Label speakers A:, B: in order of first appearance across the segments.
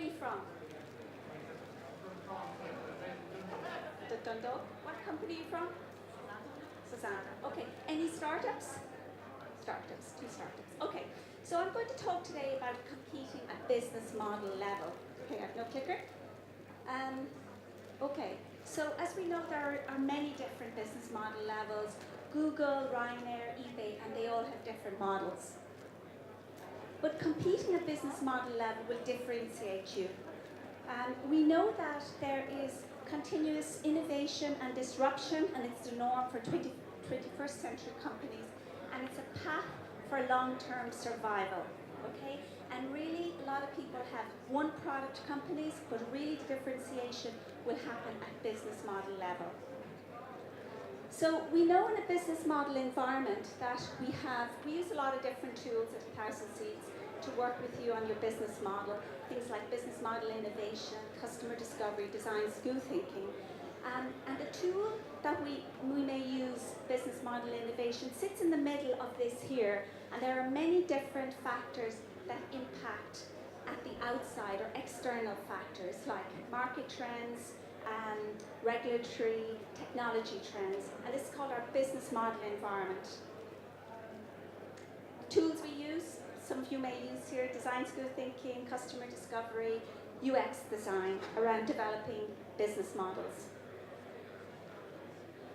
A: company from? The Dundalk. What company are you from? Susanna. Okay. Any startups? Startups. Two startups. Okay. So I'm going to talk today about competing at business model level. Okay, I have no clicker. Okay. So as we know, there are many different business model levels. Google, Ryanair, eBay, and they all have different models. But competing at business model level will differentiate you. We know that there is continuous innovation and disruption, and it's the norm for 21st century companies, and it's a path for long-term survival, okay? And really, a lot of people have one product companies, but really the differentiation will happen at business model level. So we know in a business model environment that we use a lot of different tools at 1,000 Seeds to work with you on your business model, things like business model innovation, customer discovery, design, school thinking. And the tool that we may use, business model innovation, sits in the middle of this here, and there are many different factors that impact at the outside or external factors like market trends, regulatory, technology trends, and this is called our business model environment. The tools we use, some of you may use here, design school thinking, customer discovery, UX design around developing business models.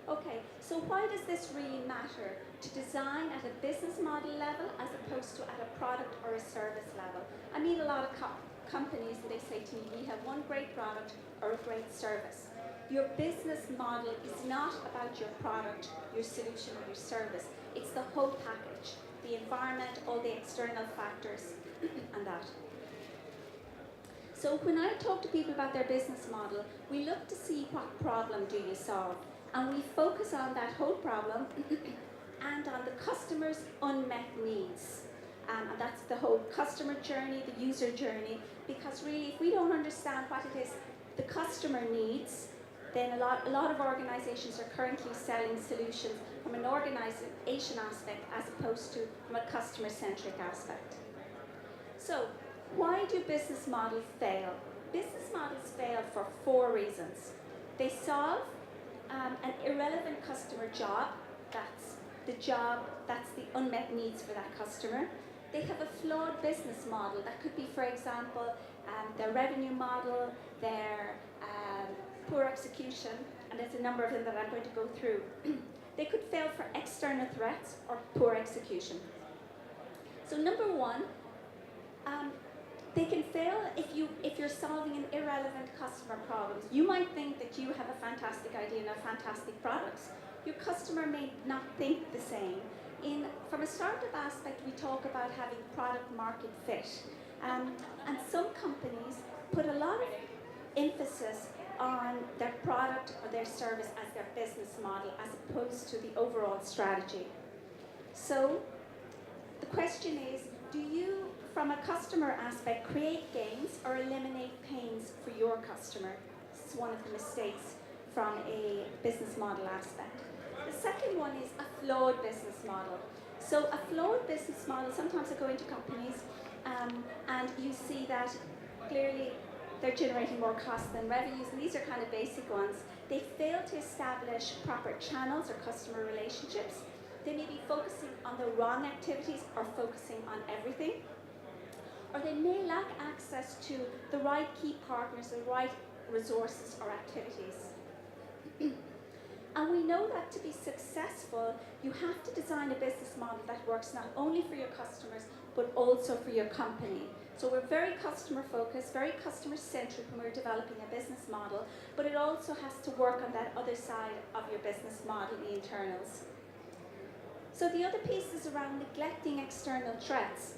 A: Okay, so why does this really matter? To design at a business model level as opposed to at a product or a service level. I meet a lot of companies and they say to me, we have one great product or a great service. Your business model is not about your product, your solution, or your service. It's the whole package, the environment, all the external factors, and that. So when I talk to people about their business model, we look to see what problem do you solve. And we focus on that whole problem and on the customer's unmet needs. And that's the whole customer journey, the user journey, because really if we don't understand what it is the customer needs, then a lot of organizations are currently selling solutions from an organization aspect as opposed to from a customer-centric aspect. So why do business models fail? Business models fail for 4 reasons. They solve an irrelevant customer job, that's the unmet needs for that customer. They have a flawed business model. That could be, for example, their revenue model, their poor execution, and there's a number of them that I'm going to go through. They could fail for external threats or poor execution. So number 1, they can fail if you're solving an irrelevant customer problem. You might think that you have a fantastic idea and a fantastic products. Your customer may not think the same. From a startup aspect, we talk about having product market fit. And some companies put a lot of emphasis on their product or their service as their business model as opposed to the overall strategy. So the question is, do you, from a customer aspect, create gains or eliminate pains for your customer? This is one of the mistakes from a business model aspect. The second one is a flawed business model. So a flawed business model, sometimes I go into companies and you see that clearly they're generating more costs than revenues, and these are kind of basic ones. They fail to establish proper channels or customer relationships. They may be focusing on the wrong activities or focusing on everything. Or they may lack access to the right key partners, the right resources or activities. And we know that to be successful, you have to design a business model that works not only for your customers, but also for your company. So we're very customer focused, very customer centric when we're developing a business model, but it also has to work on that other side of your business model, the internals. So the other piece is around neglecting external threats.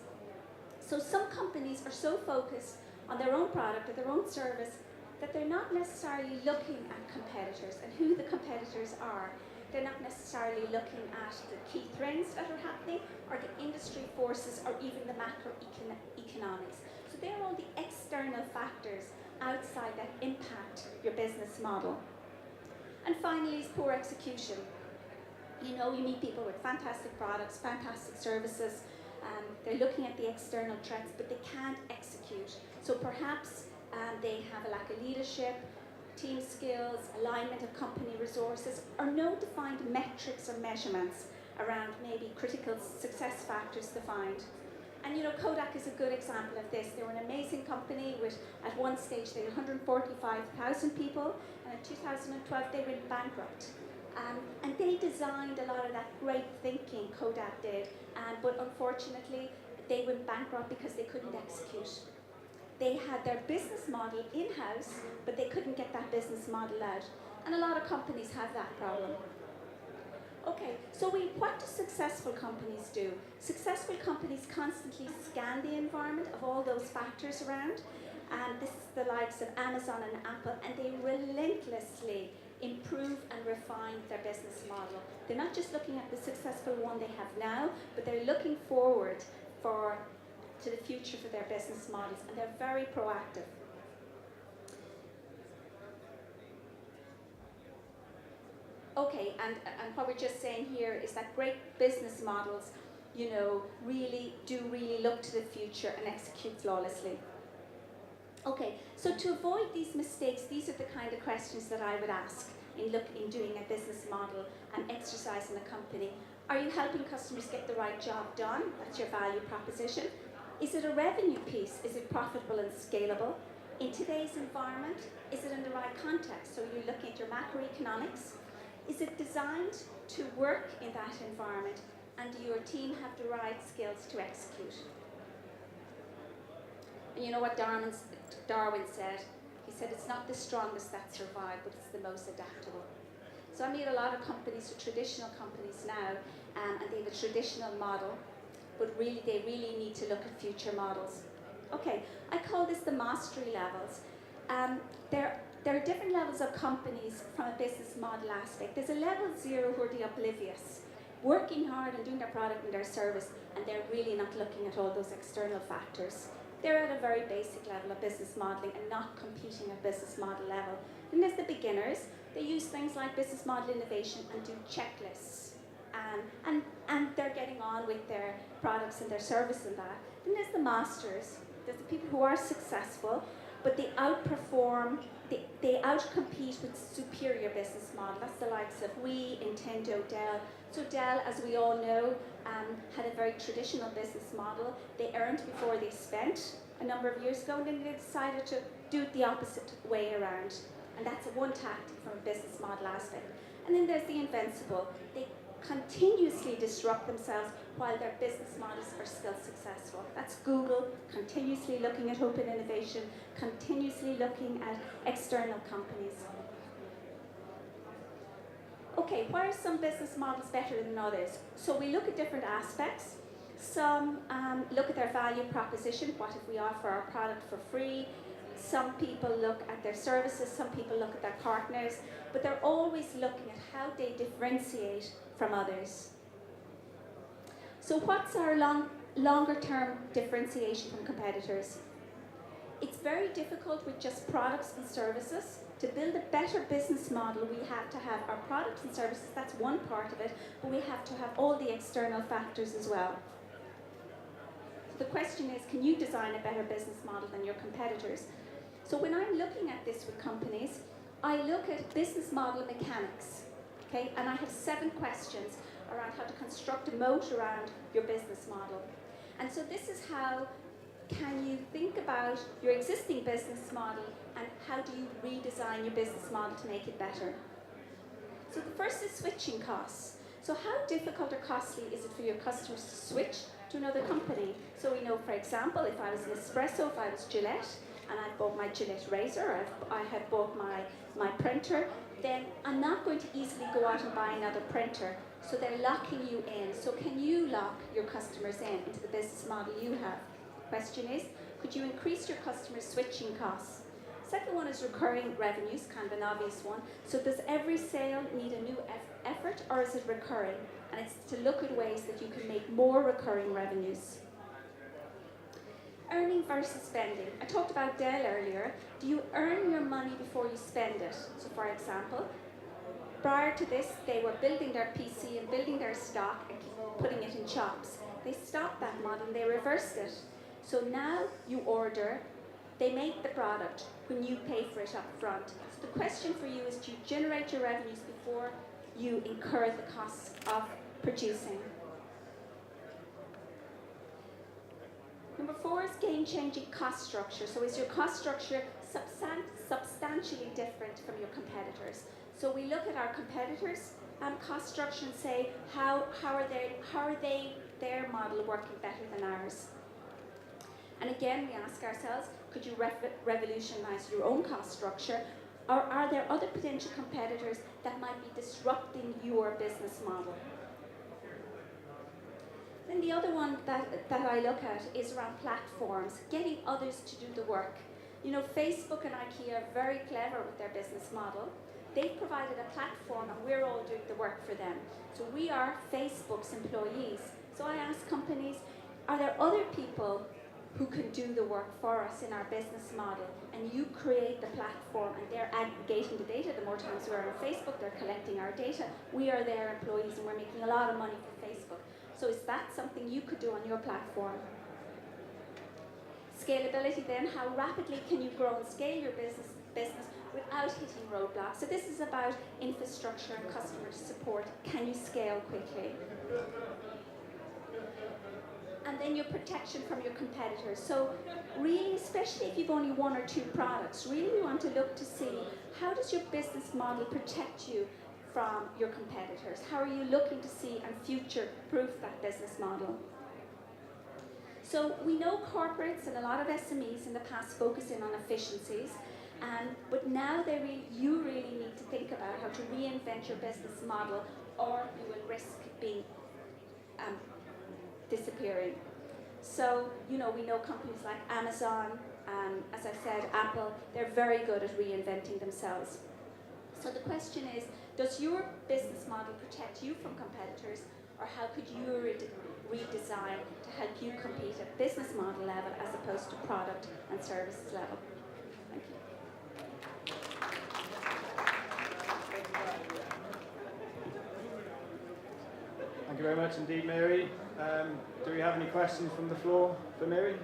A: So some companies are so focused on their own product or their own service that they're not necessarily looking at competitors and who the competitors are. They're not necessarily looking at the key trends that are happening or the industry forces or even the macroeconomics. So they're all the external factors outside that impact your business model. And finally is poor execution. You know, you meet people with fantastic products, fantastic services, they're looking at the external threats, but they can't execute. So perhaps they have a lack of leadership, team skills, alignment of company resources, or no defined metrics or measurements around maybe critical success factors defined. And you know, Kodak is a good example of this. They were an amazing company with, at one stage, they had 145,000 people, and in 2012 they went bankrupt. And they designed a lot of that great thinking Kodak did, but unfortunately they went bankrupt because they couldn't execute. They had their business model in-house, but they couldn't get that business model out. And a lot of companies have that problem. Okay, so what do successful companies do? Successful companies constantly scan the environment of all those factors around. And this is the likes of Amazon and Apple, and they relentlessly improve and refine their business model. They're not just looking at the successful one they have now, but they're looking forward to the future for their business models, and they're very proactive. Okay, and what we're just saying here is that great business models, you know, really look to the future and execute flawlessly. Okay, so to avoid these mistakes, these are the kind of questions that I would ask in doing a business model and exercise in a company. Are you helping customers get the right job done? That's your value proposition. Is it a revenue piece? Is it profitable and scalable? In today's environment, is it in the right context? So you're looking at your macroeconomics. Is it designed to work in that environment? And do your team have the right skills to execute? And you know what Darwin said? He said, it's not the strongest that survive, but it's the most adaptable. So I meet a lot of companies, traditional companies now, and they have a traditional model, but they really need to look at future models. Okay, I call this the mastery levels. There are different levels of companies from a business model aspect. There's a level 0 who are the oblivious, working hard and doing their product and their service, and they're really not looking at all those external factors. They're at a very basic level of business modeling and not competing at business model level. Then there's the beginners. They use things like business model innovation and do checklists. And they're getting on with their products and their service and that. Then there's the masters. There's the people who are successful, but they outperform, they outcompete with superior business model. That's the likes of we, Nintendo, Dell. So Dell, as we all know, had a very traditional business model. They earned before they spent a number of years ago, and then they decided to do it the opposite way around. And that's one tactic from a business model aspect. And then there's the invincible. They continuously disrupt themselves while their business models are still successful. That's Google, continuously looking at open innovation, continuously looking at external companies. Okay, why are some business models better than others? So we look at different aspects. Some look at their value proposition. What if we offer our product for free? Some people look at their services, some people look at their partners, but they're always looking at how they differentiate from others. So what's our longer term differentiation from competitors? It's very difficult with just products and services. To build a better business model, we have to have our products and services, that's one part of it, but we have to have all the external factors as well. So the question is, can you design a better business model than your competitors? So when I'm looking at this with companies, I look at business model mechanics, okay? And I have 7 questions around how to construct a moat around your business model. And so this is how can you think about your existing business model and how do you redesign your business model to make it better? So the first is switching costs. So how difficult or costly is it for your customers to switch to another company? So we know, for example, if I was Nespresso, if I was Gillette, and I bought my Gillette razor, I had bought my printer, then I'm not going to easily go out and buy another printer. So they're locking you in. So can you lock your customers into the business model you have? Question is, could you increase your customers' switching costs? Second one is recurring revenues, kind of an obvious one. So does every sale need a new effort, or is it recurring? And it's to look at ways that you can make more recurring revenues. Earning versus spending. I talked about Dell earlier. Do you earn your money before you spend it? So for example, prior to this, they were building their PC and building their stock and putting it in shops. They stopped that model and they reversed it. So now you order, They make the product when you pay for it up front. So the question for you is, do you generate your revenues before you incur the costs of producing? Number 4 is game-changing cost structure. So is your cost structure substantially different from your competitors? So we look at our competitors' cost structure and say, how are their model working better than ours? And again, we ask ourselves, could you revolutionize your own cost structure? Or are there other potential competitors that might be disrupting your business model? Then the other one that I look at is around platforms, getting others to do the work. You know, Facebook and IKEA are very clever with their business model. They've provided a platform and we're all doing the work for them. So we are Facebook's employees. So I ask companies, are there other people who can do the work for us in our business model? And you create the platform and they're aggregating the data. The more times we're on Facebook, they're collecting our data. We are their employees and we're making a lot of money for Facebook. So is that something you could do on your platform? Scalability then, how rapidly can you grow and scale your business without hitting roadblocks? So this is about infrastructure and customer support. Can you scale quickly? And then your protection from your competitors. So really, especially if you've only 1 or 2 products, really you want to look to see, how does your business model protect you from your competitors? How are you looking to see and future-proof that business model? So we know corporates and a lot of SMEs in the past focus in on efficiencies, but now you really need to think about how to reinvent your business model, or you will risk being disappearing. So, you know, we know companies like Amazon, as I said, Apple, they're very good at reinventing themselves. So the question is, does your business model protect you from competitors, or how could you redesign to help you compete at business model level as opposed to product and services level? Thank you.
B: Thank you very much indeed, Mary. Do we have any questions from the floor for Mary?